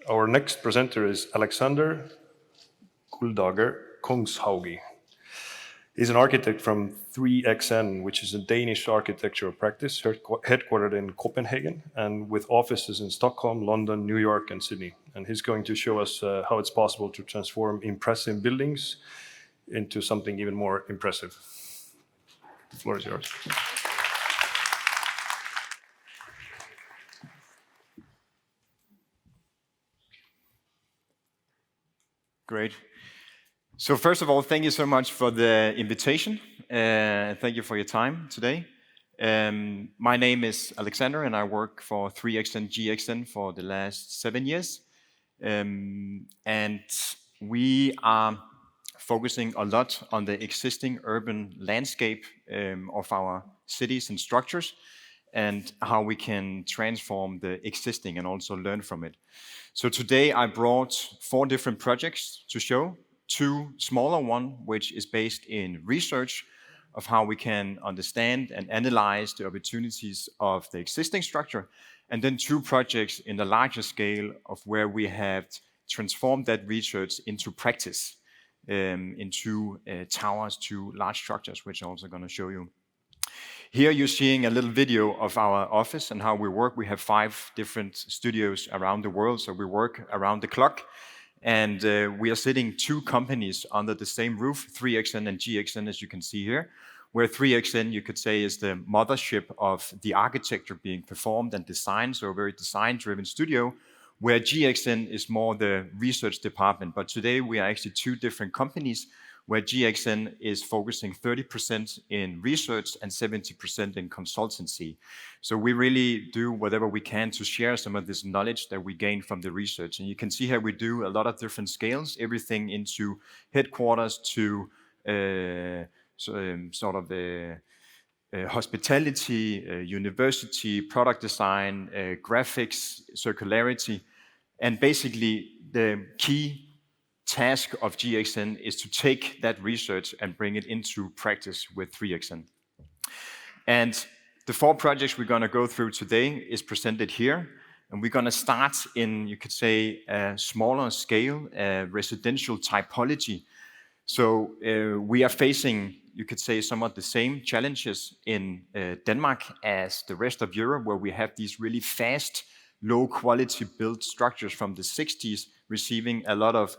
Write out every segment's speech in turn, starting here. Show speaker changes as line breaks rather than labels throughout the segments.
Our next presenter is Aleksander Guldager Kongshaugi. He's an architect from 3XN, which is a Danish architectural practice headquartered in Copenhagen and with offices in Stockholm, London, New York, and Sydney. And he's going to show us how it's possible to transform impressive buildings into something even more impressive. The floor is yours.
Great. So first of all, thank you so much for the invitation. Thank you for your time today. My name is Aleksander and I work for 3XN GXN for the last 7 years. And we are focusing a lot on the existing urban landscape of our cities and structures and how we can transform the existing and also learn from it. So today I brought 4 different projects to show. 2 smaller one, which is based in research of how we can understand and analyze the opportunities of the existing structure, and then 2 projects in the larger scale of where we have transformed that research into practice, into towers, to large structures, which I'm also going to show you. Here you're seeing a little video of our office and how we work. We have 5 different studios around the world, so we work around the clock. And we are sitting 2 companies under the same roof, 3XN and GXN, as you can see here, where 3XN, you could say, is the mothership of the architecture being performed and designed, so a very design-driven studio, where GXN is more the research department. But today we are actually 2 different companies, where GXN is focusing 30% in research and 70% in consultancy. So we really do whatever we can to share some of this knowledge that we gain from the research. And you can see here we do a lot of different scales, everything into headquarters to hospitality, university, product design, graphics, circularity. And basically the key task of GXN is to take that research and bring it into practice with 3XN. And the 4 projects we're going to go through today is presented here. And we're going to start in, you could say, a smaller scale, residential typology. So we are facing, you could say, some of the same challenges in Denmark as the rest of Europe, where we have these really fast, low-quality built structures from the 60s, receiving a lot of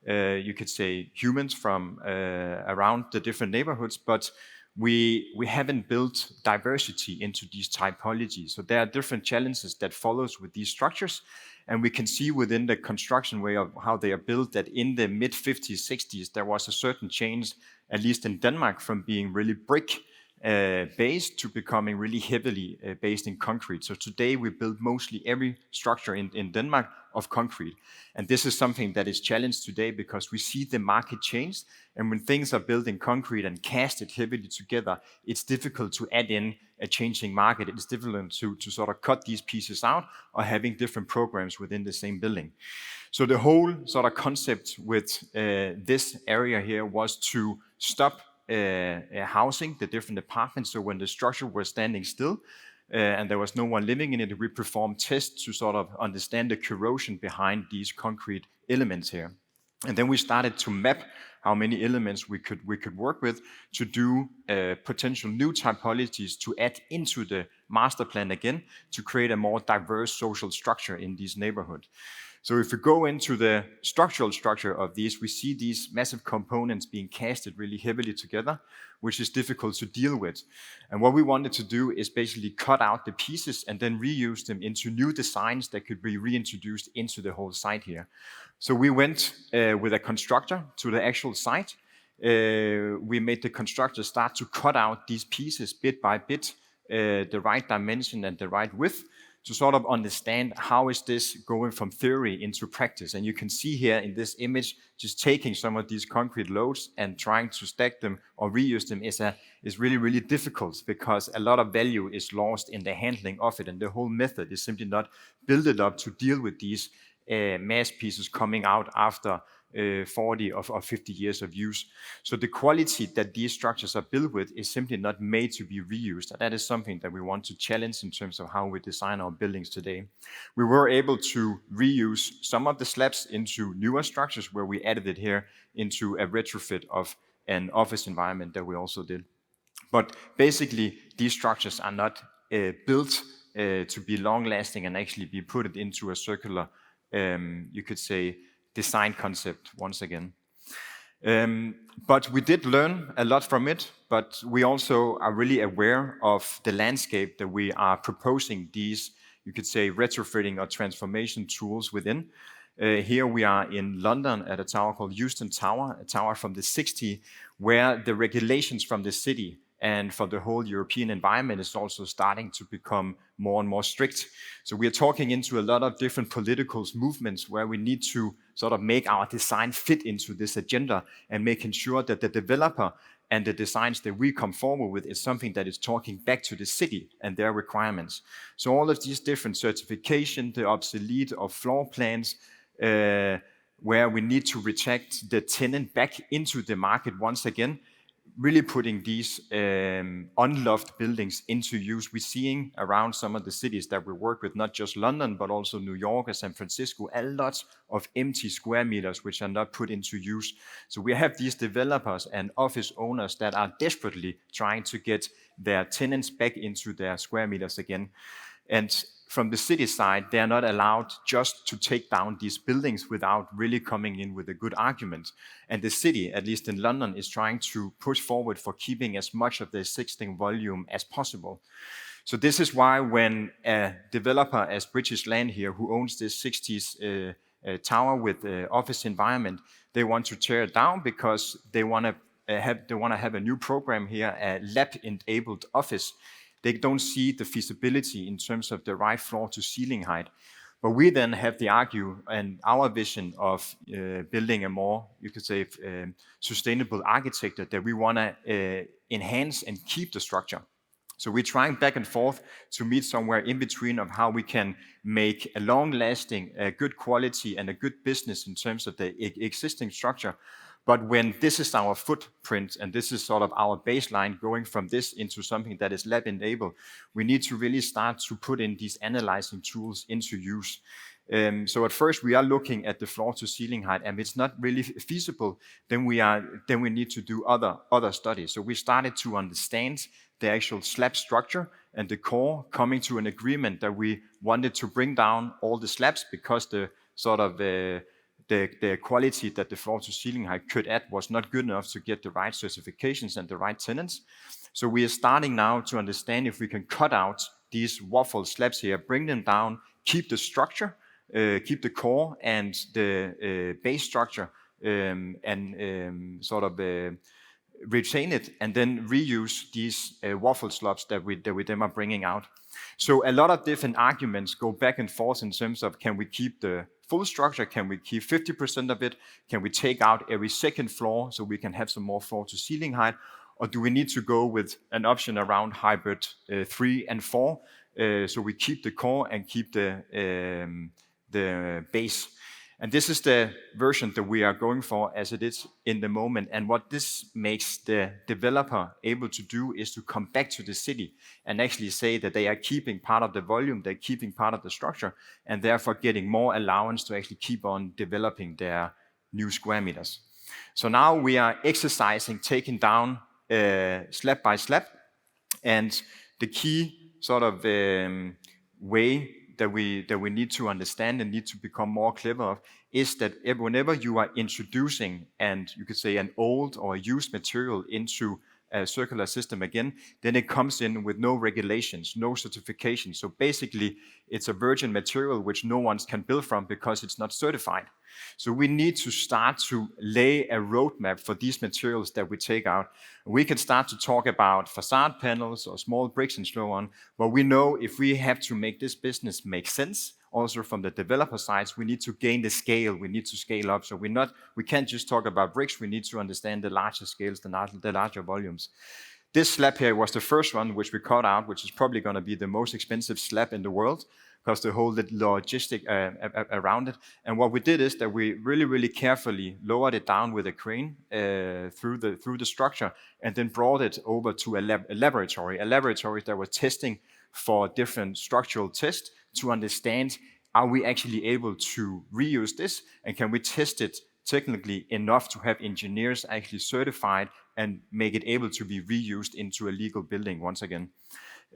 you could say humans from around the different neighborhoods, but we haven't built diversity into these typologies. So there are different challenges that follows with these structures, and we can see within the construction way of how they are built that in the mid-50s, 60s, there was a certain change, at least in Denmark, from being really brick based to becoming really heavily based in concrete. So today we build mostly every structure in Denmark of concrete. And this is something that is challenged today because we see the market change. And when things are built in concrete and casted heavily together, it's difficult to add in a changing market. It's difficult to sort of cut these pieces out or having different programs within the same building. So the whole sort of concept with this area here was to stop housing the different apartments. So when the structure was standing still and there was no one living in it, we performed tests to sort of understand the corrosion behind these concrete elements here. And then we started to map how many elements we could work with to do potential new typologies to add into the master plan again to create a more diverse social structure in these neighborhoods. So if we go into the structural structure of these, we see these massive components being casted really heavily together, which is difficult to deal with. And what we wanted to do is basically cut out the pieces and then reuse them into new designs that could be reintroduced into the whole site here. So we went with a constructor to the actual site. We made the constructor start to cut out these pieces bit by bit, the right dimension and the right width, to sort of understand how is this going from theory into practice. And you can see here in this image, just taking some of these concrete loads and trying to stack them or reuse them is really, really difficult because a lot of value is lost in the handling of it. And the whole method is simply not built up to deal with these mass pieces coming out after 40 or 50 years of use. So the quality that these structures are built with is simply not made to be reused. And that is something that we want to challenge in terms of how we design our buildings today. We were able to reuse some of the slabs into newer structures where we added it here into a retrofit of an office environment that we also did. But basically, these structures are not built to be long-lasting and actually be put into a circular, you could say, design concept once again. But we did learn a lot from it, but we also are really aware of the landscape that we are proposing these, you could say, retrofitting or transformation tools within. Here we are in London at a tower called QQT Tower, a tower from the 60s, where the regulations from the city and for the whole European environment is also starting to become more and more strict. So we are talking into a lot of different political movements where we need to sort of make our design fit into this agenda and making sure that the developer and the designs that we come forward with is something that is talking back to the city and their requirements. So all of these different certification, the obsolete of floor plans, where we need to reject the tenant back into the market once again, really putting these unloved buildings into use. We're seeing around some of the cities that we work with, not just London, but also New York and San Francisco, a lot of empty square meters which are not put into use. So we have these developers and office owners that are desperately trying to get their tenants back into their square meters again. And from the city side, they are not allowed just to take down these buildings without really coming in with a good argument. And the city, at least in London, is trying to push forward for keeping as much of the existing volume as possible. So this is why when a developer as British Land here, who owns this 60s tower with office environment, they want to tear it down because they want to have a new program here, a lab-enabled office. They don't see the feasibility in terms of the right floor to ceiling height. But we then have the argue and our vision of building a more, you could say, sustainable architecture that we want to enhance and keep the structure. So we're trying back and forth to meet somewhere in between of how we can make a long-lasting, good quality and a good business in terms of the existing structure. But when this is our footprint and this is sort of our baseline, going from this into something that is lab-enabled, we need to really start to put in these analyzing tools into use. So at first we are looking at the floor to ceiling height, and it's not really feasible. Then we need to do other studies. So we started to understand the actual slab structure and the core, coming to an agreement that we wanted to bring down all the slabs because the sort of the quality that the floor to ceiling height could add was not good enough to get the right certifications and the right tenants. So we are starting now to understand if we can cut out these waffle slabs here, bring them down, keep the structure, keep the core and the base structure, and sort of retain it, and then reuse these waffle slabs that we then are bringing out. So a lot of different arguments go back and forth in terms of, can we keep the full structure? Can we keep 50% of it? Can we take out every second floor so we can have some more floor to ceiling height? Or do we need to go with an option around hybrid 3 and 4? So we keep the core and keep the base. And this is the version that we are going for as it is in the moment. And what this makes the developer able to do is to come back to the city and actually say that they are keeping part of the volume, they're keeping part of the structure, and therefore getting more allowance to actually keep on developing their new square meters. So now we are exercising, taking down slab by slab. And the key sort of way that we need to understand and need to become more clever of is that whenever you are introducing, and you could say, an old or used material into a circular system again, then it comes in with no regulations, no certification. So basically, it's a virgin material which no one can build from because it's not certified. So we need to start to lay a roadmap for these materials that we take out. We can start to talk about facade panels or small bricks and so on, but we know if we have to make this business make sense, also from the developer sides, we need to gain the scale, we need to scale up. So we can't just talk about bricks, we need to understand the larger scales, the larger volumes. This slab here was the first one which we cut out, which is probably going to be the most expensive slab in the world, because the whole logistic around it. And what we did is that we really, really carefully lowered it down with a crane through the structure, and then brought it over to a laboratory that was testing for different structural tests to understand, are we actually able to reuse this, and can we test it technically enough to have engineers actually certified and make it able to be reused into a legal building once again.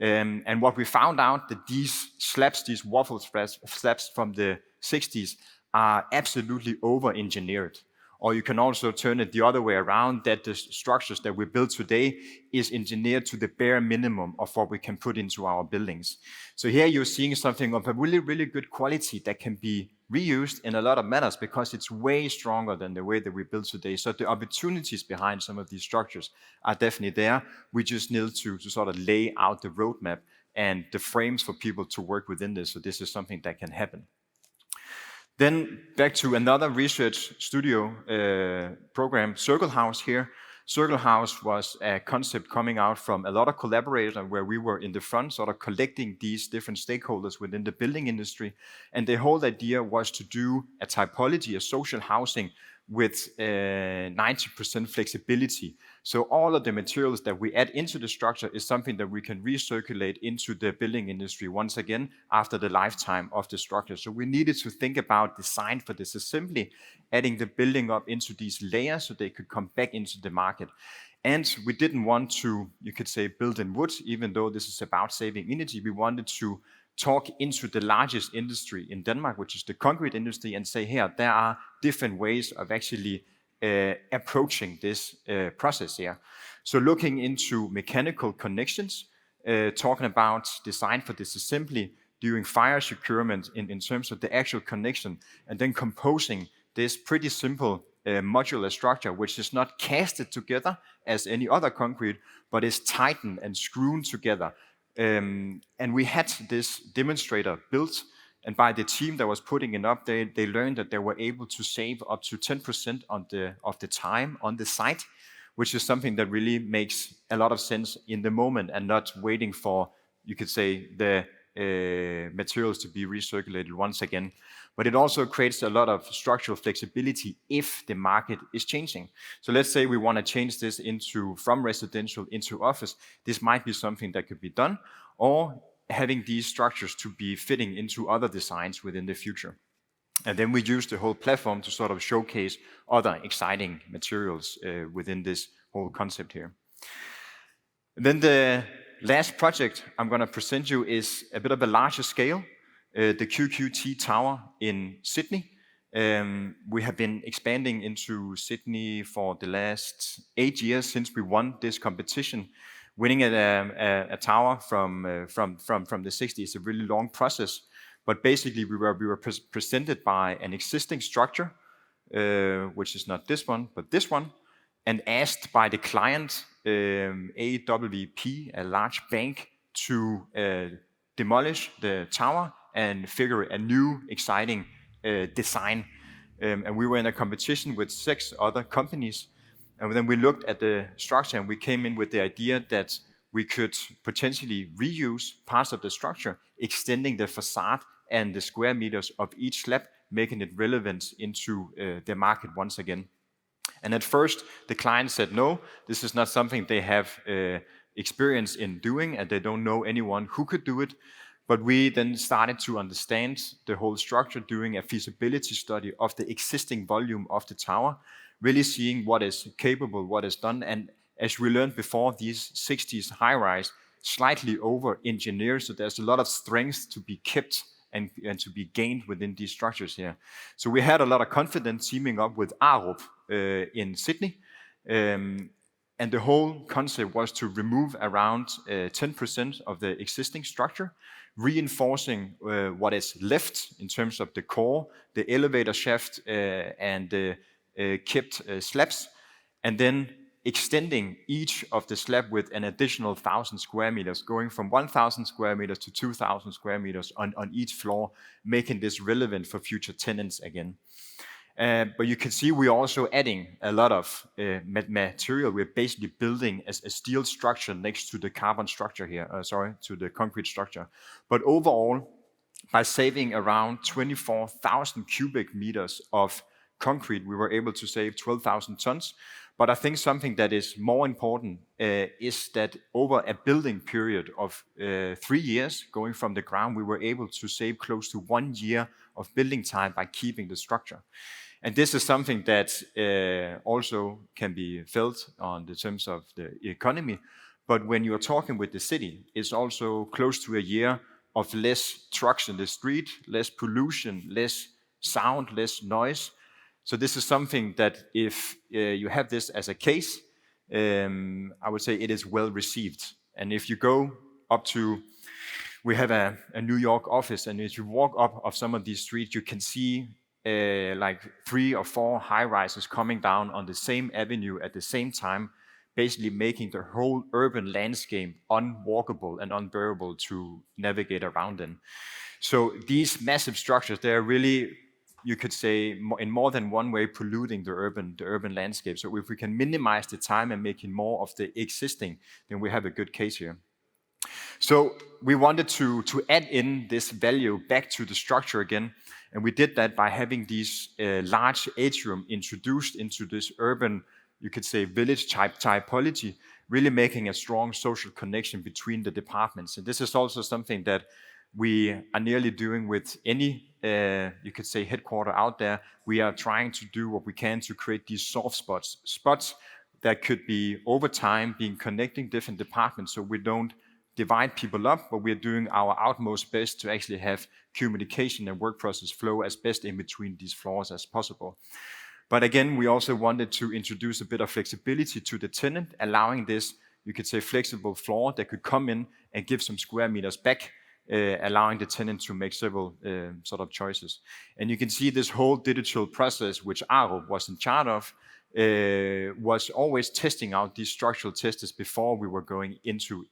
And what we found out, that these slabs, these waffle slabs from the 60s, are absolutely over-engineered. Or you can also turn it the other way around, that the structures that we build today is engineered to the bare minimum of what we can put into our buildings. So here you're seeing something of a really, really good quality that can be reused in a lot of manners, because it's way stronger than the way that we build today. So the opportunities behind some of these structures are definitely there. We just need to sort of lay out the roadmap and the frames for people to work within this. So this is something that can happen. Then back to another research studio program, Circle House here. Circle House was a concept coming out from a lot of collaborators, where we were in the front, sort of collecting these different stakeholders within the building industry. And the whole idea was to do a typology, a social housing, with 90% flexibility. So all of the materials that we add into the structure is something that we can recirculate into the building industry once again after the lifetime of the structure. So we needed to think about design for this assembly, adding the building up into these layers so they could come back into the market. And we didn't want to, you could say, build in wood, even though this is about saving energy. We wanted to talk into the largest industry in Denmark, which is the concrete industry, and say, here, there are different ways of actually approaching this process here. So looking into mechanical connections, talking about design for disassembly, doing fire securement in terms of the actual connection, and then composing this pretty simple modular structure, which is not casted together as any other concrete, but is tightened and screwed together. And we had this demonstrator built, and by the team that was putting it up, they learned that they were able to save up to 10% of the time on the site, which is something that really makes a lot of sense in the moment, and not waiting for, you could say, the materials to be recirculated once again. But it also creates a lot of structural flexibility if the market is changing. So let's say we want to change this from residential into office. This might be something that could be done, or having these structures to be fitting into other designs within the future. And then we use the whole platform to sort of showcase other exciting materials within this whole concept here. And then the last project I'm going to present you is a bit of a larger scale, the QQT Tower in Sydney. We have been expanding into Sydney for the last 8 years since we won this competition. Winning a tower from the 60s is a really long process, but basically we were presented by an existing structure, which is not this one, but this one, and asked by the client, AWP, a large bank, to demolish the tower and figure a new, exciting design. And we were in a competition with 6 other companies. And then we looked at the structure, and we came in with the idea that we could potentially reuse parts of the structure, extending the facade and the square meters of each slab, making it relevant into the market once again. And at first, the client said, no, this is not something they have experience in doing, and they don't know anyone who could do it. But we then started to understand the whole structure, doing a feasibility study of the existing volume of the tower, really seeing what is capable, what is done. And as we learned before, these 60s high-rise, slightly over-engineered, so there's a lot of strength to be kept and to be gained within these structures here. So we had a lot of confidence teaming up with Arup in Sydney. And the whole concept was to remove around 10% of the existing structure, reinforcing what is left in terms of the core, the elevator shaft, and the kept slabs, and then extending each of the slab with an additional 1,000 square meters, going from 1,000 square meters to 2,000 square meters on each floor, making this relevant for future tenants again. But you can see we're also adding a lot of material. We're basically building a steel structure next to the carbon structure here, to the concrete structure. But overall, by saving around 24,000 cubic meters of concrete, we were able to save 12,000 tons. But I think something that is more important is that over a building period of 3 years, going from the ground, we were able to save close to 1 year of building time by keeping the structure. And this is something that also can be felt on the terms of the economy. But when you're talking with the city, it's also close to a year of less trucks in the street, less pollution, less sound, less noise. So this is something that if you have this as a case, I would say it is well received. And if you go up to, we have a New York office, and if you walk up of some of these streets, you can see like 3 or 4 high-rises coming down on the same avenue at the same time, basically making the whole urban landscape unwalkable and unbearable to navigate around in. So these massive structures, they are really, you could say, in more than one way, polluting the urban landscape. So if we can minimize the time and making more of the existing, then we have a good case here. So we wanted to add in this value back to the structure again, and we did that by having these large atrium introduced into this urban, you could say, village type typology, really making a strong social connection between the departments. And this is also something that we are nearly doing with any, you could say, headquarter out there. We are trying to do what we can to create these soft spots that could be over time being connecting different departments, so we don't divide people up, but we're doing our utmost best to actually have communication and work process flow as best in between these floors as possible. But again, we also wanted to introduce a bit of flexibility to the tenant, allowing this, you could say, flexible floor that could come in and give some square meters back, allowing the tenant to make several sort of choices. And you can see this whole digital process, which Aro was in charge of, was always testing out these structural tests before we were going into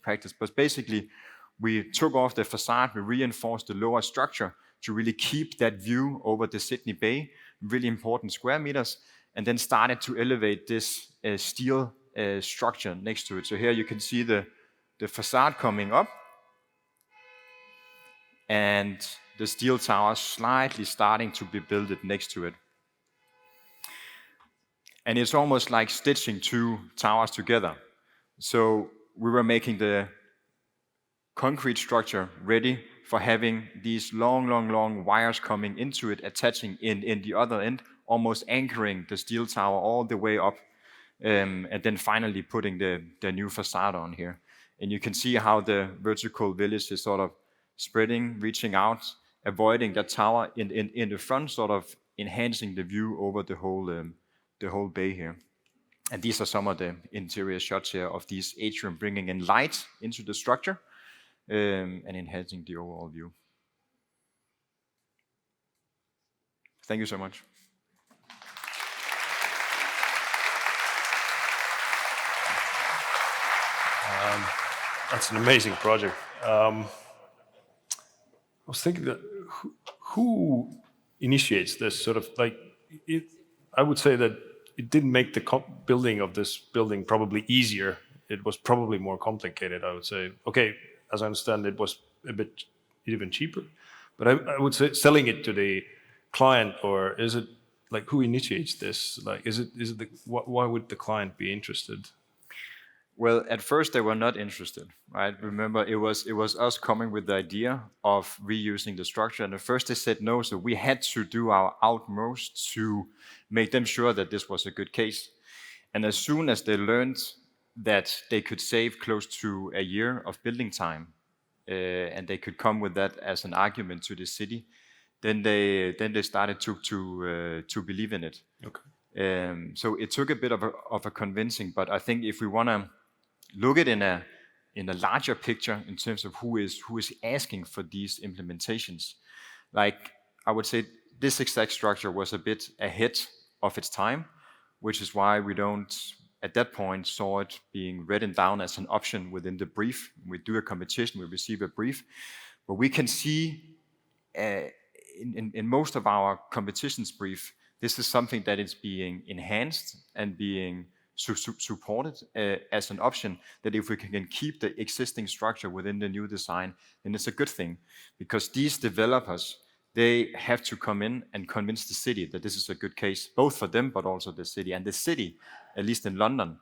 practice. But basically, we took off the facade, we reinforced the lower structure to really keep that view over the Sydney Bay, really important square meters, and then started to elevate this steel structure next to it. So here you can see the facade coming up, and the steel tower slightly starting to be built next to it. And it's almost like stitching 2 towers together. So we were making the concrete structure ready for having these long wires coming into it, attaching in the other end, almost anchoring the steel tower all the way up, and then finally putting the new facade on here. And you can see how the vertical village is sort of spreading, reaching out, avoiding that tower in the front, sort of enhancing the view over the whole bay here. And these are some of the interior shots here of these atrium, bringing in light into the structure and enhancing the overall view. Thank you so much.
That's an amazing project. I was thinking that who initiates this sort of like it? I would say that it didn't make the building of this building probably easier. It was probably more complicated, I would say. Okay, as I understand, it was a bit even cheaper. But I would say selling it to the client, or is it like who initiates this? Like, is it why would the client be interested?
Well, at first they were not interested, right? Remember, it was us coming with the idea of reusing the structure, and at first they said no, so we had to do our utmost to make them sure that this was a good case. And as soon as they learned that they could save close to a year of building time, and they could come with that as an argument to the city, then they started to believe in it.
Okay.
So it took a bit of a convincing, but I think if we want to look at in a larger picture in terms of who is asking for these implementations, like I would say this exact structure was a bit ahead of its time, which is why we don't at that point saw it being written down as an option within the brief. We do a competition, we receive a brief, but we can see in most of our competitions brief, this is something that is being enhanced and being support it as an option, that if we can keep the existing structure within the new design, then it's a good thing. Because these developers, they have to come in and convince the city that this is a good case, both for them, but also the city. And the city, at least in London,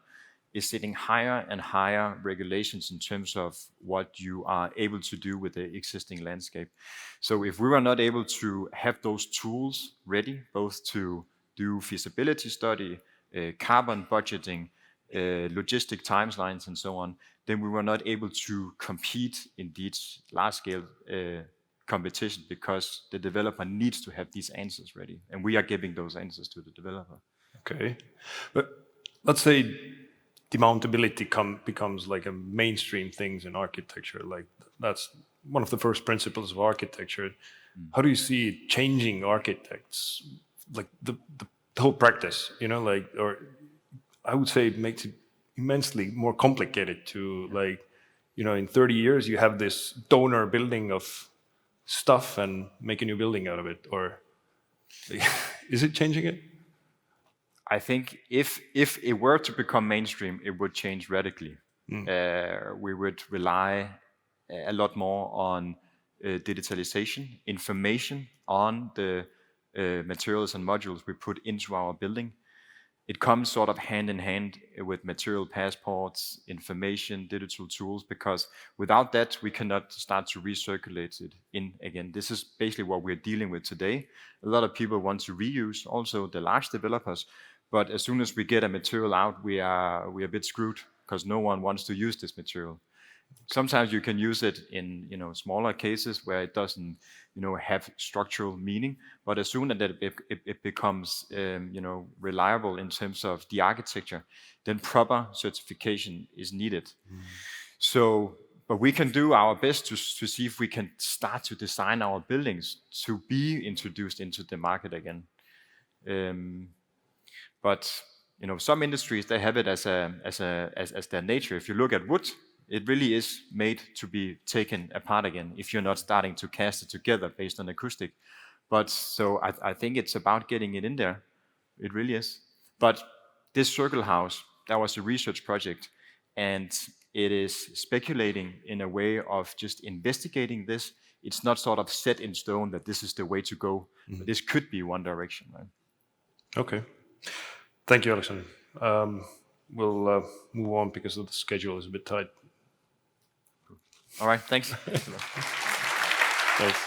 is setting higher and higher regulations in terms of what you are able to do with the existing landscape. So if we were not able to have those tools ready, both to do feasibility study, carbon budgeting, logistic timelines, and so on, then we were not able to compete in these large-scale competition, because the developer needs to have these answers ready, and we are giving those answers to the developer.
Okay, but let's say demountability becomes like a mainstream thing in architecture. Like that's one of the first principles of architecture. How do you see it changing architects, like the whole practice? You know, like, or I would say it makes it immensely more complicated to, like, you know, in 30 years you have this donor building of stuff and make a new building out of it, or is it changing it?
I think if it were to become mainstream, it would change radically. We would rely a lot more on digitalization, information on the materials and modules we put into our building. It comes sort of hand in hand with material passports, information, digital tools, because without that, we cannot start to recirculate it in again. This is basically what we're dealing with today. A lot of people want to reuse, also the large developers, but as soon as we get a material out, we are a bit screwed, because no one wants to use this material. Sometimes you can use it in, you know, smaller cases where it doesn't, you know, have structural meaning. But as soon as it becomes, you know, reliable in terms of the architecture, then proper certification is needed. So, but we can do our best to see if we can start to design our buildings to be introduced into the market again. But you know, some industries, they have it as their nature. If you look at wood, it really is made to be taken apart again if you're not starting to cast it together based on acoustic. But so I think it's about getting it in there. It really is. But this circle house, that was a research project, and it is speculating in a way of just investigating this. It's not sort of set in stone that this is the way to go. But this could be one direction, right? Okay.
Thank you, Aleksander. We'll move on because the schedule is a bit tight.
All right, thanks.
Thanks.